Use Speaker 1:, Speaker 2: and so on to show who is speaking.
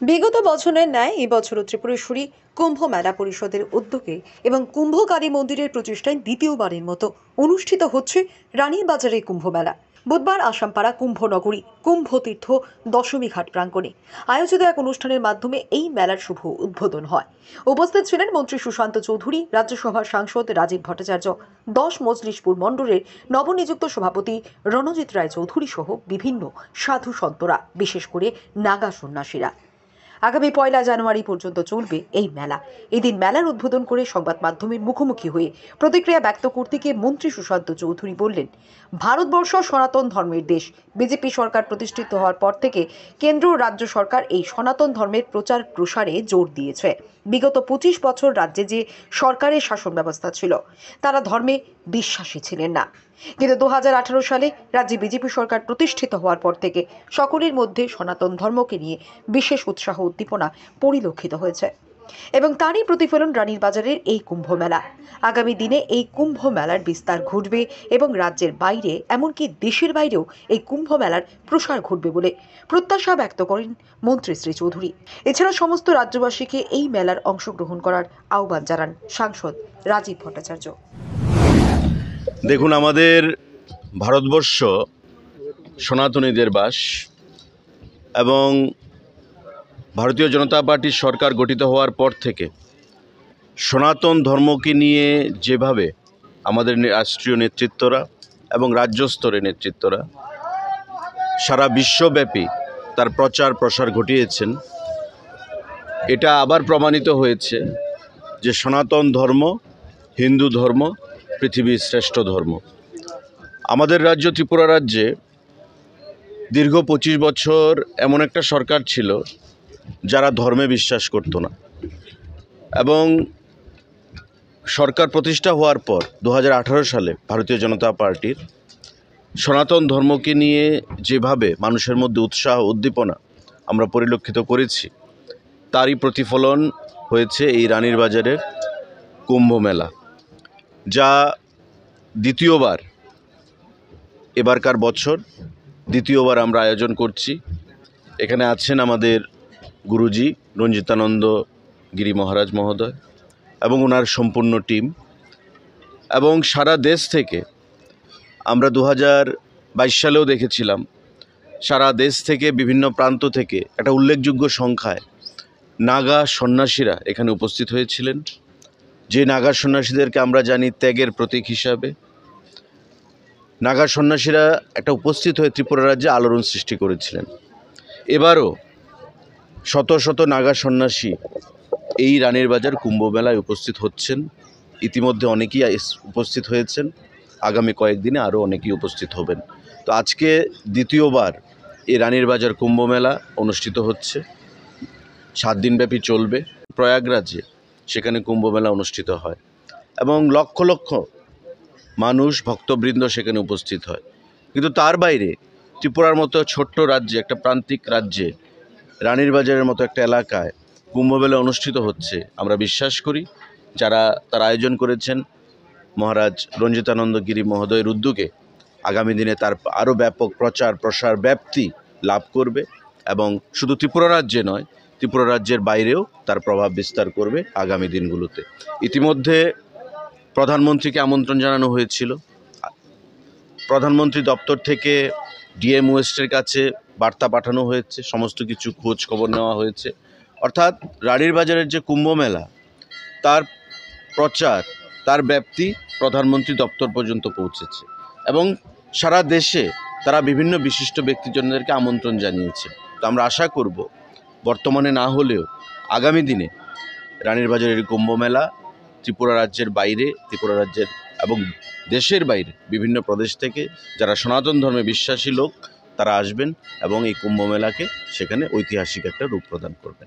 Speaker 1: বিগত বছরের ন্যায় এবছরও ত্রিপুরেশ্বরী কুম্ভ মেলা পরিষদের উদ্যোগে এবং কুম্ভকারী মন্দিরের প্রচেষ্টায় দ্বিতীয়বারের মতো অনুষ্ঠিত হচ্ছে রানীবাজারে কুম্ভ মেলা। বুধবার আসামপাড়া কুম্ভনগরী কুম্ভতীর্থ দশমী ঘাট প্রাঙ্গণে আয়োজিত এক অনুষ্ঠানের মাধ্যমে এই মেলার শুভ উদ্বোধন হয়। উপস্থিত ছিলেন মন্ত্রী সুশান্ত চৌধুরী, রাজ্যসভার সাংসদ রাজীব ভট্টাচার্য, 10 মজলিশপুর মণ্ডলের নবনিযুক্ত সভাপতি রণজিৎ রায় চৌধুরী সহ বিভিন্ন সাধু সন্তরা, বিশেষ করে নাগা সন্ন্যাসীরা। আগামী 1 জানুয়ারি পর্যন্ত চলবে এই মেলা। এদিন মেলার উদ্বোধন করে সংবাদ মাধ্যমের মুখোমুখি হয়ে প্রতিক্রিয়া ব্যক্ত করতে গিয়ে মন্ত্রী সুশান্ত চৌধুরী বললেন, ভারতবর্ষ সনাতন ধর্মের দেশ। বিজেপি সরকার প্রতিষ্ঠিত হওয়ার পর থেকে কেন্দ্র ও রাজ্য সরকার এই সনাতন ধর্মের প্রচার প্রসারে জোর দিয়েছে। বিগত 25 বছর রাজ্যে যে সরকারের শাসন ব্যবস্থা ছিল, তারা ধর্মে বিশ্বাসী ছিলেন না। কিন্তু 2018 সালে রাজ্যে বিজেপি সরকার প্রতিষ্ঠিত হওয়ার পর থেকে সকলের মধ্যে সনাতন ধর্মকে নিয়ে বিশেষ উৎসাহ উদ্দীপনা পরিলক্ষিত হয়েছে এবং তারই প্রতিফলন রানীর বাজারের এই কুম্ভ মেলা। আগামী দিনে এই কুম্ভ মেলার বিস্তার ঘটবে এবং রাজ্যের বাইরে এমনকি দেশের বাইরেও এই কুম্ভ মেলার প্রসার ঘটবে বলে প্রত্যাশা ব্যক্ত করেন মন্ত্রী শ্রী চৌধুরী। এছাড়া সমস্ত রাজ্যবাসীকে এই মেলার অংশগ্রহণ করার আহ্বান জানান সাংসদ রাজীব ভট্টাচার্য।
Speaker 2: দেখুন, আমাদের ভারতবর্ষ সনাতনীদের বাস এবং ভারতীয় জনতা পার্টির সরকার গঠিত হওয়ার পর থেকে সনাতন ধর্মকে নিয়ে যেভাবে আমাদের রাষ্ট্রীয় নেতৃত্বরা এবং রাজ্য স্তরের নেতৃত্বরা সারা বিশ্বব্যাপী তার প্রচার প্রসার ঘটিয়েছেন, এটা আবার প্রমাণিত হয়েছে যে সনাতন ধর্ম, হিন্দু ধর্ম পৃথিবীর শ্রেষ্ঠ ধর্ম। আমাদের রাজ্য ত্রিপুরা রাজ্যে দীর্ঘ 25 বছর এমন একটা সরকার ছিল যারা ধর্মে বিশ্বাস করত না, এবং সরকার প্রতিষ্ঠা হওয়ার পর 2018 সালে ভারতীয় জনতা পার্টির সনাতন ধর্মকে নিয়ে যেভাবে মানুষের মধ্যে উৎসাহ উদ্দীপনা আমরা পরিলক্ষিত করেছি, তারই প্রতিফলন হয়েছে এই রানীর বাজারের কুম্ভ মেলা, যা দ্বিতীয়বার, এবারকার বছর দ্বিতীয়বার আমরা আয়োজন করছি। এখানে আছেন আমাদের গুরুজি রঞ্জিতানন্দ গিরি মহারাজ মহোদয় এবং ওনার সম্পূর্ণ টিম, এবং সারা দেশ থেকে আমরা 2022 সালেও দেখেছিলাম সারা দেশ থেকে বিভিন্ন প্রান্ত থেকে একটা উল্লেখযোগ্য সংখ্যায় নাগা সন্ন্যাসীরা এখানে উপস্থিত হয়েছিলেন, যে নাগা সন্ন্যাসীদেরকে আমরা জানি ত্যাগের প্রতীক হিসাবে। নাগা সন্ন্যাসীরা একটা উপস্থিত হয়ে ত্রিপুরা রাজ্যে আলোড়ন সৃষ্টি করেছিলেন। এবারও শত শত নাগা সন্ন্যাসী এই রানীর বাজার কুম্ভ মেলায় উপস্থিত হচ্ছেন। ইতিমধ্যে অনেকেই উপস্থিত হয়েছেন, আগামী কয়েকদিনে আরও অনেকেই উপস্থিত হবেন। তো আজকে দ্বিতীয়বার এই রানীর বাজার কুম্ভ মেলা অনুষ্ঠিত হচ্ছে, 7 দিনব্যাপী চলবে। প্রয়াগরাজে সেখানে কুম্ভ মেলা অনুষ্ঠিত হয় এবং লক্ষ লক্ষ মানুষ, ভক্তবৃন্দ সেখানে উপস্থিত হয়। কিন্তু তার বাইরে ত্রিপুরার মতো ছোট্ট রাজ্যে, একটা প্রান্তিক রাজ্যে রানীর বাজারের মতো একটা এলাকায় কুম্ভমেলা অনুষ্ঠিত হচ্ছে। আমরা বিশ্বাস করি যারা তার আয়োজন করেছেন মহারাজ রঞ্জিতানন্দ গিরি মহোদয়ের উদ্যোগে আগামী দিনে তার আরও ব্যাপক প্রচার প্রসার ব্যাপ্তি লাভ করবে এবং শুধু ত্রিপুরা রাজ্যে নয়, ত্রিপুরা রাজ্যের বাইরেও তার প্রভাব বিস্তার করবে আগামী দিনগুলোতে। ইতিমধ্যে প্রধানমন্ত্রীকে আমন্ত্রণ জানানো হয়েছিল। প্রধানমন্ত্রী দপ্তর থেকে ডিএম ওয়েস্টের কাছে বার্তা পাঠানো হয়েছে, সমস্ত কিছু খোঁজ খবর নেওয়া হয়েছে। অর্থাৎ রানীর বাজারের যে কুম্ভ মেলা, তার প্রচার, তার ব্যাপ্তি প্রধানমন্ত্রী দপ্তর পর্যন্ত পৌঁছেছে এবং সারা দেশে তারা বিভিন্ন বিশিষ্ট ব্যক্তিজনদেরকে আমন্ত্রণ জানিয়েছে। তো আমরা আশা করব বর্তমানে না হলেও আগামী দিনে রানীর বাজারের কুম্ভ মেলা ত্রিপুরা রাজ্যের বাইরে, ত্রিপুরা রাজ্যের এবং দেশের বাইরে বিভিন্ন প্রদেশ থেকে যারা সনাতন ধর্মে বিশ্বাসী লোক তারা আসবেন এবং এই কুম্ভ মেলাকে সেখানে ঐতিহাসিক একটা রূপ প্রদান করবেন।